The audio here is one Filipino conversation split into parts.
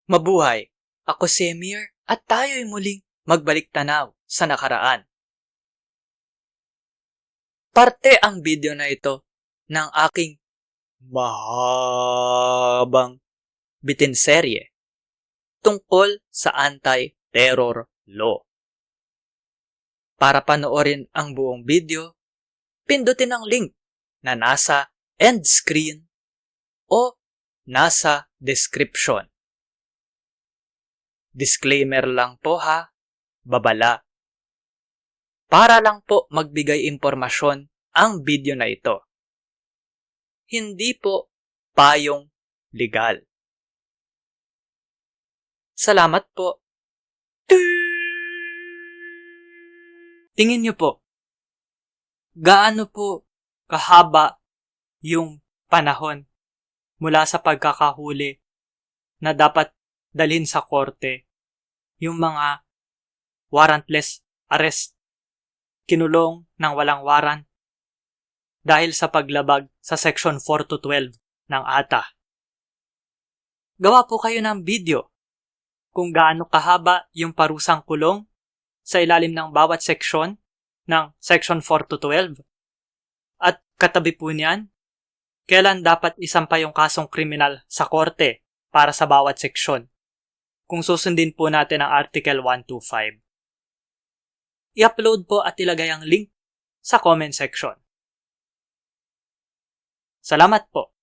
Mabuhay! Ako si Emir at tayo'y muling magbalik tanaw sa nakaraan. Parte ang video na ito ng aking mahabang bitinserye tungkol sa anti-terror law. Para panoorin ang buong video, pindutin ang link na nasa end screen o nasa description. Disclaimer lang po ha, babala. Para lang po magbigay impormasyon ang video na ito. Hindi po payong legal. Salamat po. Tingin niyo po, gaano po kahaba yung panahon mula sa pagkakahuli na dapat dalhin sa korte yung mga warrantless arrest, kinulong ng walang warrant dahil sa paglabag sa Section 4 to 12 ng ATA. Gawa po kayo ng video kung gaano kahaba yung parusang kulong sa ilalim ng bawat seksyon ng Section 4 to 12. At katabi po niyan, kailan dapat isampay yung kasong kriminal sa korte para sa bawat seksyon kung susundin po natin ang Article 125. I-upload po at ilagay ang link sa comment section. Salamat po.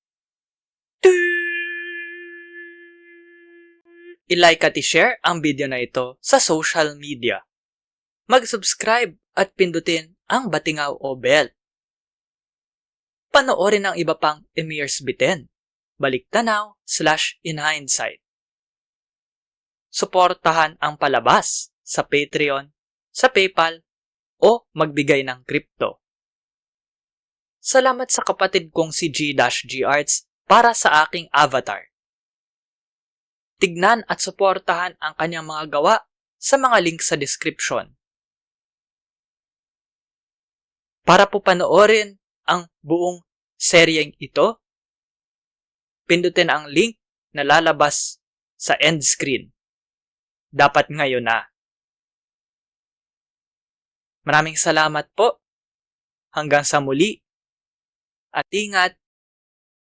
I-like at i-share ang video na ito sa social media. Mag-subscribe at pindutin ang batingaw o bell. Panoorin ang iba pang Emir's Bitin, baliktanaw/inhindsight. Suportahan ang palabas sa Patreon, sa PayPal, o magbigay ng crypto. Salamat sa kapatid kong si G-G Arts para sa aking avatar. Tignan at suportahan ang kanyang mga gawa sa mga link sa description. Para po panoorin ang buong seryeng ito, pindutin ang link na lalabas sa end screen. Dapat ngayon na. Maraming salamat po. Hanggang sa muli. At ingat.